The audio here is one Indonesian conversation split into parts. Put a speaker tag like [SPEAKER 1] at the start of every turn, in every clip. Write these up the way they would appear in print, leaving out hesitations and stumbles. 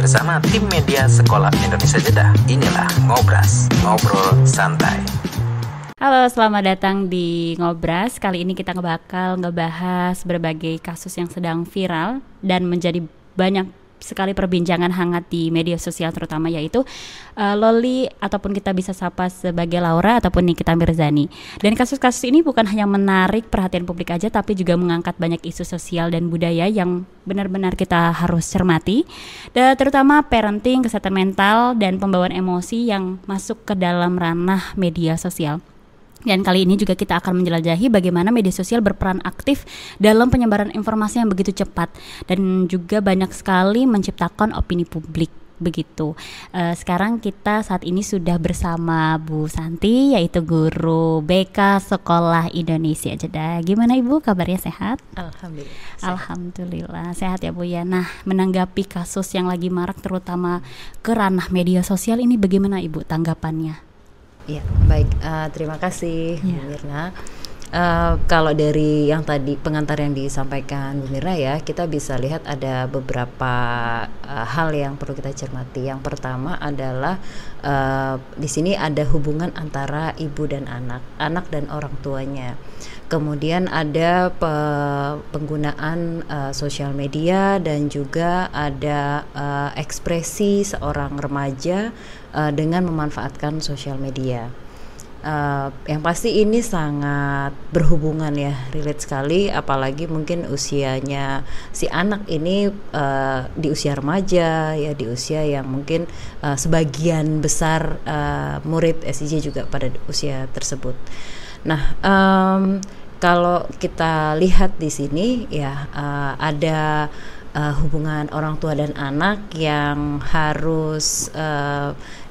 [SPEAKER 1] bersama tim media Sekolah Indonesia Jeddah. Inilah Ngobras, ngobrol santai.
[SPEAKER 2] Halo, selamat datang di Ngobras. Kali ini kita bakal ngebahas berbagai kasus yang sedang viral dan menjadi banyak sekali perbincangan hangat di media sosial, terutama yaitu Loli ataupun kita bisa sapa sebagai Laura ataupun Nikita Mirzani. Dan kasus-kasus ini bukan hanya menarik perhatian publik aja, tapi juga mengangkat banyak isu sosial dan budaya yang benar-benar kita harus cermati, dan terutama parenting, kesehatan mental, dan pembawaan emosi yang masuk ke dalam ranah media sosial. Dan kali ini juga kita akan menjelajahi bagaimana media sosial berperan aktif dalam penyebaran informasi yang begitu cepat dan juga banyak sekali menciptakan opini publik begitu. Sekarang kita saat ini sudah bersama Bu Santi, yaitu guru BK Sekolah Indonesia Jeddah. Gimana Ibu, kabarnya sehat?
[SPEAKER 3] Alhamdulillah.
[SPEAKER 2] Alhamdulillah sehat ya Bu ya. Nah, menanggapi kasus yang lagi marak terutama ke ranah media sosial ini, bagaimana Ibu tanggapannya?
[SPEAKER 3] Ya, baik. Terima kasih, Bu Mirna. Kalau dari yang tadi pengantar yang disampaikan Bu Mirna ya, kita bisa lihat ada beberapa hal yang perlu kita cermati. Yang pertama adalah di sini ada hubungan antara ibu dan anak dan orang tuanya. Kemudian ada penggunaan sosial media dan juga ada ekspresi seorang remaja dengan memanfaatkan sosial media. Yang pasti ini sangat berhubungan ya, relate sekali, apalagi mungkin usianya si anak ini di usia remaja ya, di usia yang mungkin sebagian besar murid SIJ juga pada usia tersebut. Nah, kalau kita lihat di sini ya, ada hubungan orang tua dan anak yang harus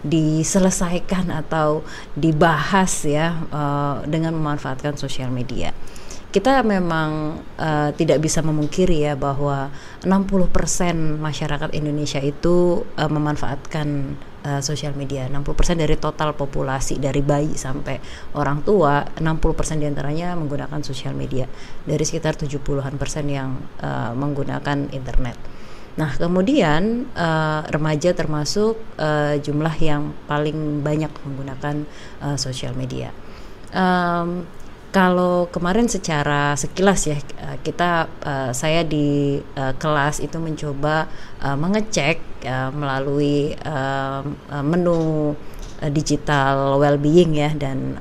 [SPEAKER 3] diselesaikan atau dibahas ya, dengan memanfaatkan sosial media. Kita memang tidak bisa memungkiri ya bahwa 60% masyarakat Indonesia itu memanfaatkan sosial media. 60% dari total populasi, dari bayi sampai orang tua, 60% diantaranya menggunakan sosial media, dari sekitar 70-an% yang menggunakan internet. Nah, kemudian remaja termasuk jumlah yang paling banyak menggunakan sosial media. Kalau kemarin secara sekilas ya, saya di kelas itu mencoba mengecek melalui menu digital well-being ya, dan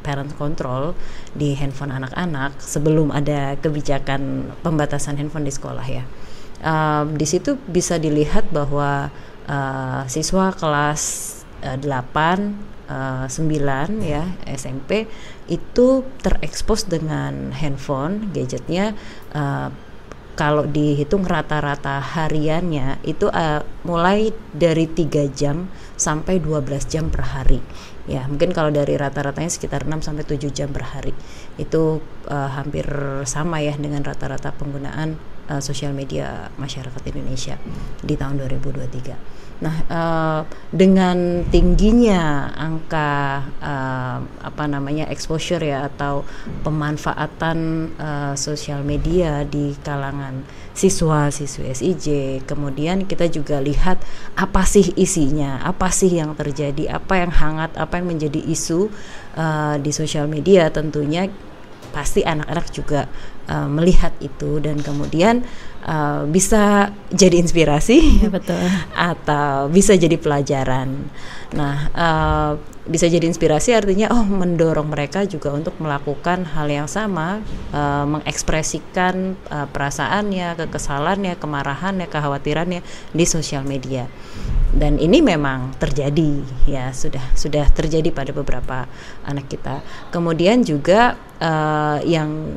[SPEAKER 3] parent control di handphone anak-anak sebelum ada kebijakan pembatasan handphone di sekolah ya. Di situ bisa dilihat bahwa siswa kelas 8, 9 ya, SMP itu terekspos dengan handphone, gadgetnya, kalau dihitung rata-rata hariannya itu mulai dari 3 jam sampai 12 jam per hari. Ya, mungkin kalau dari rata-ratanya sekitar 6 sampai 7 jam per hari. Itu hampir sama ya dengan rata-rata penggunaan sosial media masyarakat Indonesia di tahun 2023. Nah, dengan tingginya angka exposure ya, atau pemanfaatan sosial media di kalangan siswa-siswi SIJ, kemudian kita juga lihat apa sih isinya, apa sih yang terjadi, apa yang hangat, apa yang menjadi isu di sosial media. Tentunya pasti anak-anak juga melihat itu, dan kemudian bisa jadi inspirasi,
[SPEAKER 2] ya, betul.
[SPEAKER 3] Atau bisa jadi pelajaran. Nah, bisa jadi inspirasi artinya mendorong mereka juga untuk melakukan hal yang sama, mengekspresikan perasaannya, kekesalannya, kemarahannya, kekhawatirannya di sosial media. Dan ini memang terjadi ya, sudah terjadi pada beberapa anak kita. Kemudian juga yang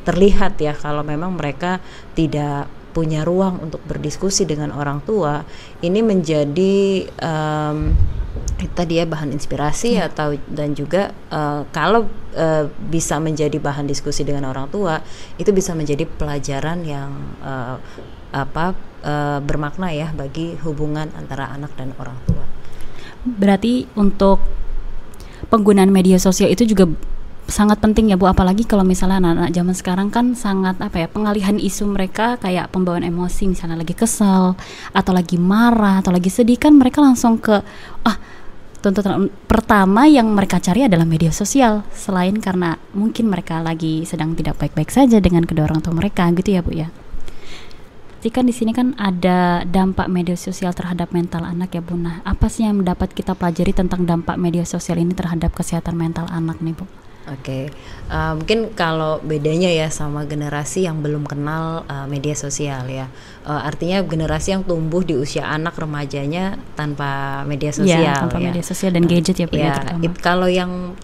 [SPEAKER 3] terlihat ya, kalau memang mereka tidak punya ruang untuk berdiskusi dengan orang tua, ini menjadi tadi ya bahan inspirasi dan juga kalau bisa menjadi bahan diskusi dengan orang tua, itu bisa menjadi pelajaran yang bermakna ya bagi hubungan antara anak dan orang tua.
[SPEAKER 2] Berarti untuk penggunaan media sosial itu juga sangat penting ya Bu, apalagi kalau misalnya anak-anak zaman sekarang kan sangat pengalihan isu mereka kayak pembawaan emosi, misalnya lagi kesel atau lagi marah atau lagi sedih kan mereka langsung ke tuntutan pertama yang mereka cari adalah media sosial, selain karena mungkin mereka lagi sedang tidak baik-baik saja dengan kedua orang tua mereka gitu ya Bu ya. Jadi kan di sini kan ada dampak media sosial terhadap mental anak ya Bu. Nah, apa sih yang dapat kita pelajari tentang dampak media sosial ini terhadap kesehatan mental anak nih Bu?
[SPEAKER 3] Oke, mungkin kalau bedanya ya sama generasi yang belum kenal media sosial ya, artinya generasi yang tumbuh di usia anak remajanya tanpa media sosial
[SPEAKER 2] ya, tanpa media sosial dan gadget ya Bu ya,
[SPEAKER 3] kalau yang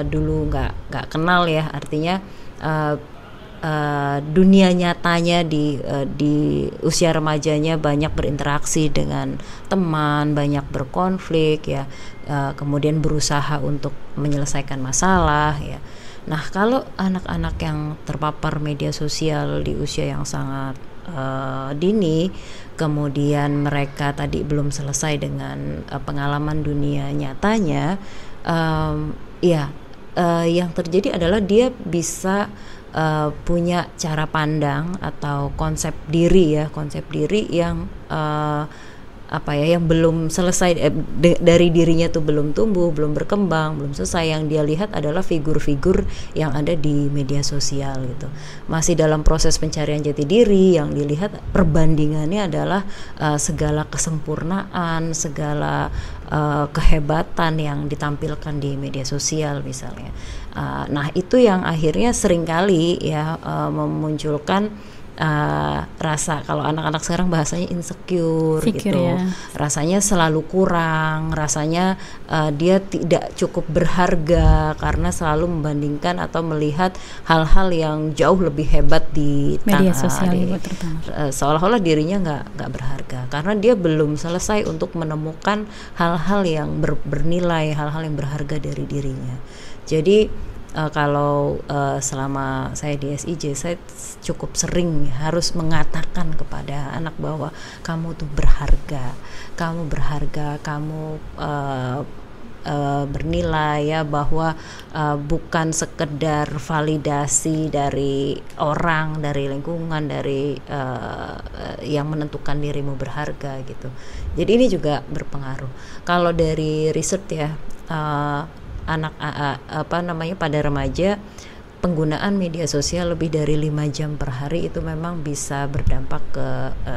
[SPEAKER 3] dulu nggak kenal ya, artinya dunia nyatanya di usia remajanya banyak berinteraksi dengan teman, banyak berkonflik ya, kemudian berusaha untuk menyelesaikan masalah ya. Nah, kalau anak-anak yang terpapar media sosial di usia yang sangat dini, kemudian mereka tadi belum selesai dengan pengalaman dunia nyatanya, yang terjadi adalah dia bisa punya cara pandang atau konsep diri yang yang belum selesai, dari dirinya tuh belum tumbuh, belum berkembang, belum selesai. Yang dia lihat adalah figur-figur yang ada di media sosial gitu. Masih dalam proses pencarian jati diri, yang dilihat perbandingannya adalah segala kesempurnaan, segala kehebatan yang ditampilkan di media sosial misalnya. Nah, itu yang akhirnya seringkali ya memunculkan rasa, kalau anak-anak sekarang bahasanya insecure gitu ya. Rasanya selalu kurang, rasanya dia tidak cukup berharga karena selalu membandingkan atau melihat hal-hal yang jauh lebih hebat di
[SPEAKER 2] media sosial
[SPEAKER 3] seolah-olah dirinya nggak berharga karena dia belum selesai untuk menemukan hal-hal yang bernilai, hal-hal yang berharga dari dirinya. Jadi kalau selama saya di SIJ, saya cukup sering harus mengatakan kepada anak bahwa kamu tuh berharga, kamu bernilai ya, bahwa bukan sekedar validasi dari orang, dari lingkungan, dari yang menentukan dirimu berharga gitu. Jadi ini juga berpengaruh. Kalau dari riset ya, anak pada remaja, penggunaan media sosial lebih dari 5 jam per hari itu memang bisa berdampak ke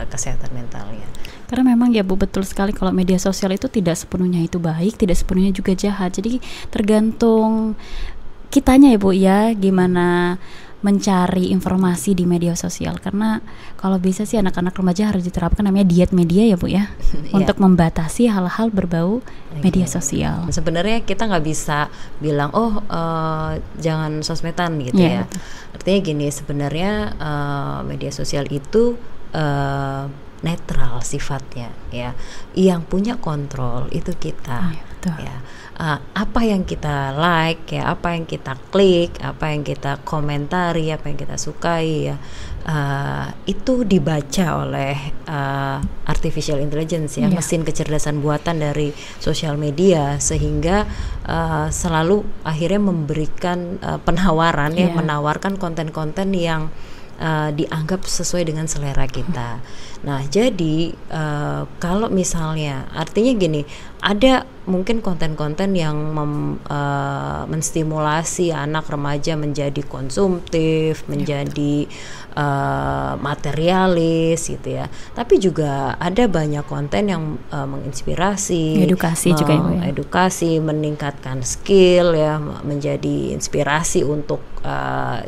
[SPEAKER 3] kesehatan mentalnya.
[SPEAKER 2] Karena memang ya Bu, betul sekali kalau media sosial itu tidak sepenuhnya itu baik, tidak sepenuhnya juga jahat. Jadi tergantung kitanya ya Bu ya, gimana mencari informasi di media sosial. Karena kalau bisa sih anak-anak remaja harus diterapkan namanya diet media ya Bu ya, untuk membatasi hal-hal berbau media sosial.
[SPEAKER 3] Sebenarnya kita nggak bisa bilang jangan sosmedan gitu ya. Betul. Artinya gini, sebenarnya media sosial itu netral sifatnya ya. Yang punya kontrol itu kita ya. Apa yang kita like ya, apa yang kita klik, apa yang kita komentari, apa yang kita sukai ya, itu dibaca oleh artificial intelligence ya, mesin kecerdasan buatan dari sosial media, sehingga selalu akhirnya memberikan penawaran ya, menawarkan konten-konten yang dianggap sesuai dengan selera kita. Nah, jadi kalau misalnya, artinya gini, ada mungkin konten-konten yang menstimulasi anak remaja menjadi konsumtif, menjadi materialis gitu ya. Tapi juga ada banyak konten yang menginspirasi,
[SPEAKER 2] edukasi juga ya.
[SPEAKER 3] Edukasi, meningkatkan skill ya, menjadi inspirasi untuk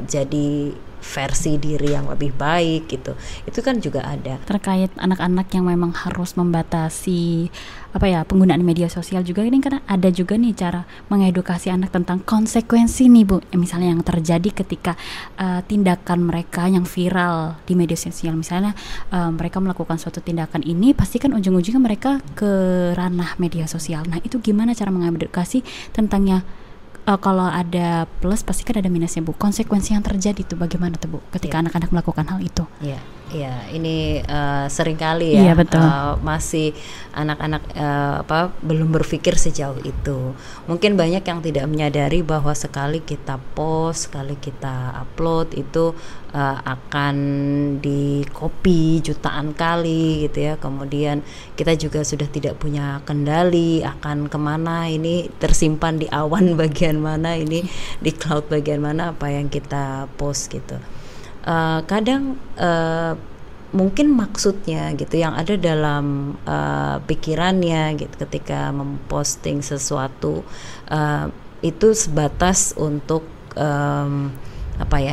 [SPEAKER 3] jadi versi diri yang lebih baik gitu. Itu kan juga ada.
[SPEAKER 2] Terkait anak-anak yang memang harus membatasi penggunaan media sosial juga, ini karena ada juga nih cara mengedukasi anak tentang konsekuensi nih Bu, misalnya yang terjadi ketika tindakan mereka yang viral di media sosial. Misalnya mereka melakukan suatu tindakan ini, pasti kan ujung-ujungnya mereka ke ranah media sosial. Nah, itu gimana cara mengedukasi tentangnya? Kalau ada plus pasti kan ada minusnya Bu. Konsekuensi yang terjadi itu bagaimana tuh Bu ketika anak-anak melakukan hal itu?
[SPEAKER 3] Iya. Ya, ini seringkali ya,
[SPEAKER 2] Iya, betul.
[SPEAKER 3] masih anak-anak belum berpikir sejauh itu. Mungkin banyak yang tidak menyadari bahwa sekali kita post, sekali kita upload itu akan di copy jutaan kali gitu ya. Kemudian kita juga sudah tidak punya kendali akan kemana ini tersimpan di awan bagian mana, ini di cloud bagian mana apa yang kita post gitu. Kadang mungkin maksudnya gitu yang ada dalam pikirannya gitu ketika memposting sesuatu itu sebatas untuk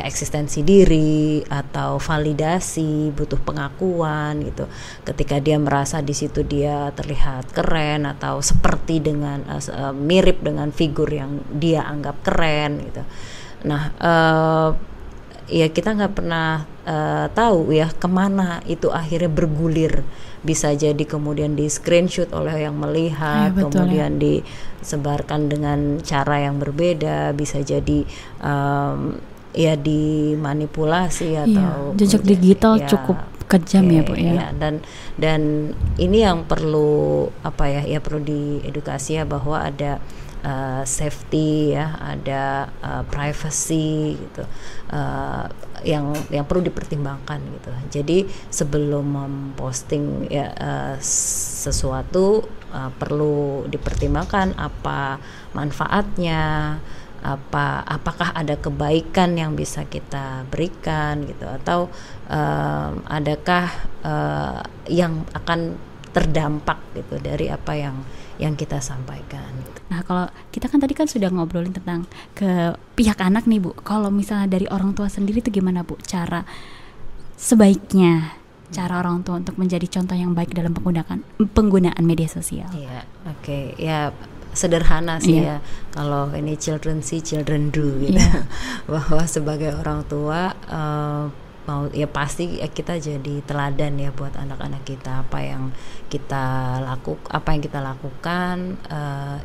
[SPEAKER 3] eksistensi diri atau validasi, butuh pengakuan gitu. Ketika dia merasa di situ dia terlihat keren atau seperti dengan mirip dengan figur yang dia anggap keren gitu. Nah, ya kita nggak pernah tahu ya kemana itu akhirnya bergulir. Bisa jadi kemudian di screenshot oleh yang melihat,
[SPEAKER 2] betul,
[SPEAKER 3] kemudian disebarkan dengan cara yang berbeda, bisa jadi ya dimanipulasi atau
[SPEAKER 2] jejak digital
[SPEAKER 3] ya,
[SPEAKER 2] cukup kejam ya Bu ya.
[SPEAKER 3] Dan ini yang perlu perlu diedukasi ya, bahwa ada safety ya, ada privacy gitu, yang perlu dipertimbangkan gitu. Jadi sebelum memposting ya sesuatu perlu dipertimbangkan apa manfaatnya, apakah ada kebaikan yang bisa kita berikan gitu, atau adakah yang akan terdampak gitu dari apa yang kita sampaikan.
[SPEAKER 2] Nah, kalau kita kan tadi kan sudah ngobrolin tentang ke pihak anak nih Bu. Kalau misalnya dari orang tua sendiri itu gimana Bu? Cara sebaiknya orang tua untuk menjadi contoh yang baik dalam penggunaan media sosial.
[SPEAKER 3] Iya, oke. Ya sederhana sih ya. Kalau ini children see, children do gitu. Bahwa sebagai orang tua pasti kita jadi teladan ya buat anak-anak kita. Apa yang kita lakukan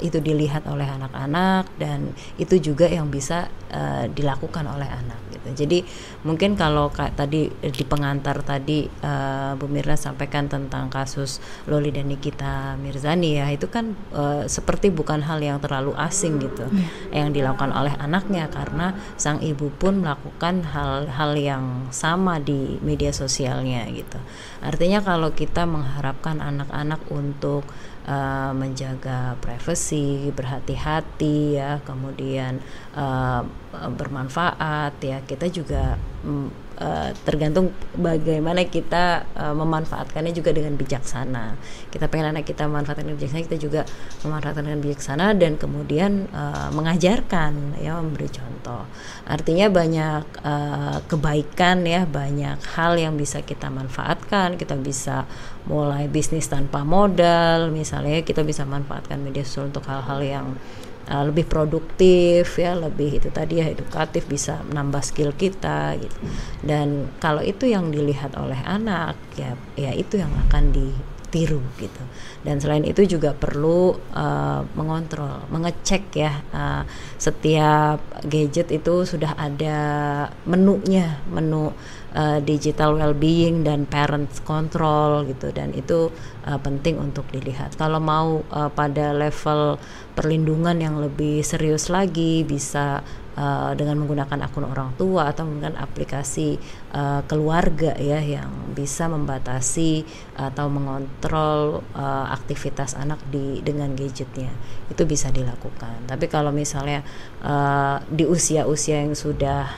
[SPEAKER 3] itu dilihat oleh anak-anak, dan itu juga yang bisa dilakukan oleh anak gitu. Jadi mungkin kalau tadi di pengantar tadi Bu Mirna sampaikan tentang kasus Loli dan Nikita Mirzani ya, itu kan seperti bukan hal yang terlalu asing gitu yang dilakukan oleh anaknya, karena sang ibu pun melakukan hal-hal yang sama di media sosialnya gitu. Artinya kalau kita mengharapkan anak-anak untuk menjaga privasi, berhati-hati ya, kemudian bermanfaat ya, kita juga tergantung bagaimana kita memanfaatkannya juga dengan bijaksana. Kita pengen anak kita memanfaatkan dengan bijaksana, kita juga memanfaatkan dengan bijaksana, dan kemudian mengajarkan ya, memberi contoh. Artinya banyak kebaikan ya, banyak hal yang bisa kita manfaatkan. Kita bisa mulai bisnis tanpa modal, misalnya kita bisa manfaatkan media sosial untuk hal-hal yang lebih produktif ya, lebih itu tadi ya, edukatif, bisa menambah skill kita gitu. Dan kalau itu yang dilihat oleh anak ya itu yang akan ditiru gitu. Dan selain itu juga perlu mengontrol, mengecek ya, setiap gadget itu sudah ada menunya, menu digital well-being dan parent control gitu, dan itu penting untuk dilihat. Kalau mau pada level perlindungan yang lebih serius lagi, bisa dengan menggunakan akun orang tua atau menggunakan aplikasi keluarga ya, yang bisa membatasi atau mengontrol aktivitas anak dengan gadgetnya, itu bisa dilakukan. Tapi kalau misalnya di usia-usia yang sudah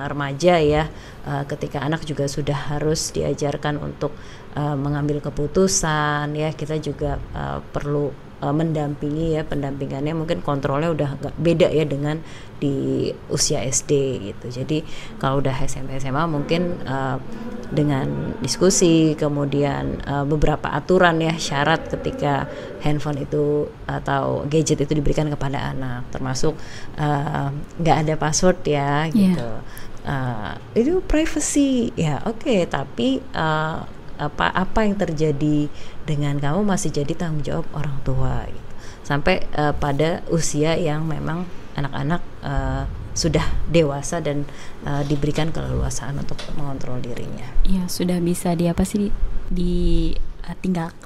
[SPEAKER 3] remaja ya, ketika anak juga sudah harus diajarkan untuk mengambil keputusan ya, kita juga perlu mendampingi ya, pendampingannya mungkin kontrolnya udah agak beda ya dengan di usia SD gitu. Jadi kalau udah SMP SMA mungkin dengan diskusi, kemudian beberapa aturan ya, syarat ketika handphone itu atau gadget itu diberikan kepada anak, termasuk nggak ada password ya gitu. Itu privacy ya, oke, tapi apa yang terjadi dengan kamu masih jadi tanggung jawab orang tua gitu. Sampai pada usia yang memang anak-anak sudah dewasa dan diberikan keleluasaan untuk mengontrol dirinya.
[SPEAKER 2] Iya, sudah bisa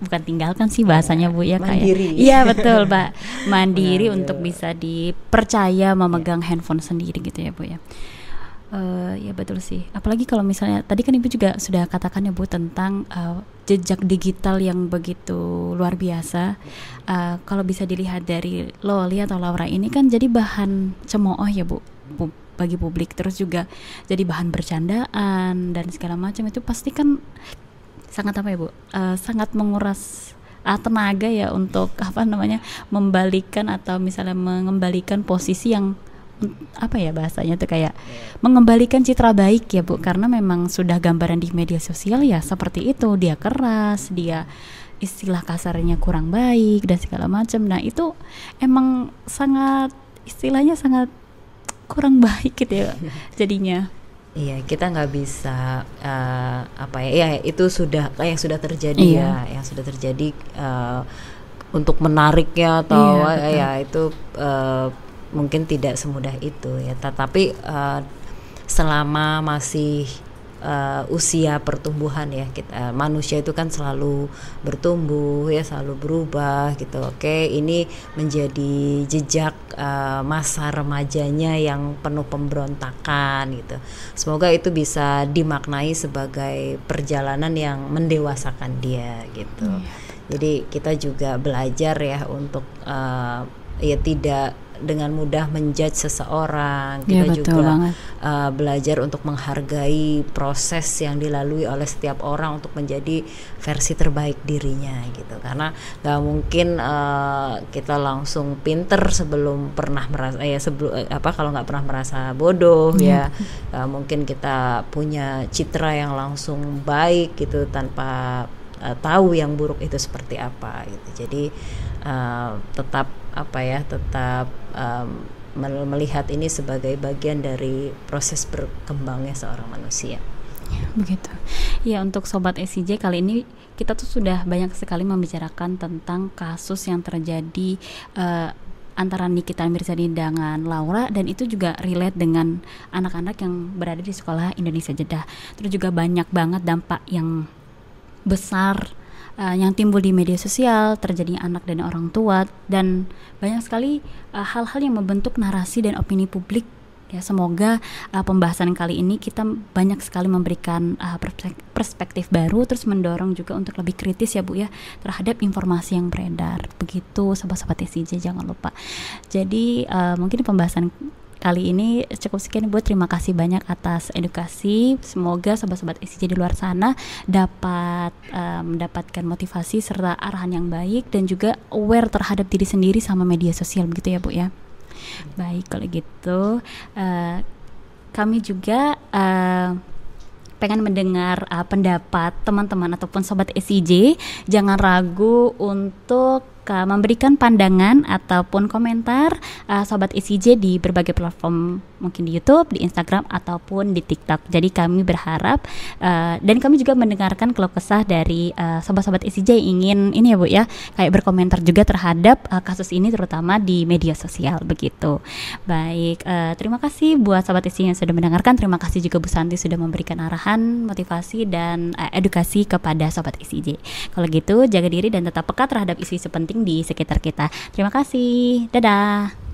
[SPEAKER 2] bukan tinggalkan sih bahasanya Bu ya,
[SPEAKER 3] mandiri.
[SPEAKER 2] Iya betul Pak, mandiri untuk bisa dipercaya memegang handphone sendiri gitu ya Bu ya. Ya betul sih, apalagi kalau misalnya tadi kan Ibu juga sudah katakan ya Bu tentang jejak digital yang begitu luar biasa. Kalau bisa dilihat dari Loli atau Laura ini kan jadi bahan cemooh ya Bu bagi publik, terus juga jadi bahan bercandaan dan segala macam. Itu pasti kan sangat apa ya Bu, sangat menguras tenaga ya untuk membalikan atau misalnya mengembalikan posisi yang apa ya bahasanya tuh kayak mengembalikan citra baik ya Bu, karena memang sudah gambaran di media sosial ya seperti itu, dia keras, dia istilah kasarnya kurang baik dan segala macam. Nah itu emang istilahnya sangat kurang baik gitu ya jadinya.
[SPEAKER 3] Iya, kita nggak bisa ya itu yang sudah terjadi yang sudah terjadi untuk menariknya atau itu mungkin tidak semudah itu ya. Tetapi selama masih usia pertumbuhan ya, manusia itu kan selalu bertumbuh ya, selalu berubah gitu. Oke, ini menjadi jejak masa remajanya yang penuh pemberontakan gitu. Semoga itu bisa dimaknai sebagai perjalanan yang mendewasakan dia gitu. Jadi kita juga belajar ya untuk tidak dengan mudah menjudge seseorang. Kita juga belajar untuk menghargai proses yang dilalui oleh setiap orang untuk menjadi versi terbaik dirinya gitu. Karena nggak mungkin kita langsung pinter sebelum pernah merasa kalau nggak pernah merasa bodoh ya. Nggak mungkin kita punya citra yang langsung baik gitu tanpa tahu yang buruk itu seperti apa gitu. Jadi tetap melihat ini sebagai bagian dari proses berkembangnya seorang manusia.
[SPEAKER 2] Begitu. Ya, untuk Sobat SCJ kali ini kita tuh sudah banyak sekali membicarakan tentang kasus yang terjadi antara Nikita Mirzani dengan Laura, dan itu juga relate dengan anak-anak yang berada di sekolah Indonesia Jeddah. Terus juga banyak banget dampak yang besar yang timbul di media sosial, terjadinya anak dan orang tua, dan banyak sekali hal-hal yang membentuk narasi dan opini publik ya. Semoga pembahasan kali ini kita banyak sekali memberikan perspektif baru, terus mendorong juga untuk lebih kritis ya Bu ya terhadap informasi yang beredar. Begitu sobat-sobat SCJ, jangan lupa. Jadi mungkin pembahasan kali ini cukup sekian Bu. Terima kasih banyak atas edukasi. Semoga sobat-sobat SCJ di luar sana dapat mendapatkan motivasi serta arahan yang baik, dan juga aware terhadap diri sendiri sama media sosial, begitu ya Bu ya. Baik, kalau gitu kami juga pengen mendengar pendapat teman-teman ataupun sobat SCJ. Jangan ragu untuk memberikan pandangan ataupun komentar sobat SCJ di berbagai platform, mungkin di YouTube, di Instagram ataupun di TikTok. Jadi kami berharap dan kami juga mendengarkan keluh kesah dari sobat-sobat SCJ yang ingin ini ya Bu ya, kayak berkomentar juga terhadap kasus ini terutama di media sosial, begitu. Baik, terima kasih buat sobat SCJ yang sudah mendengarkan. Terima kasih juga Bu Santi sudah memberikan arahan, motivasi dan edukasi kepada sobat SCJ. Kalau gitu jaga diri dan tetap peka terhadap isu-isu penting di sekitar kita. Terima kasih. Dadah.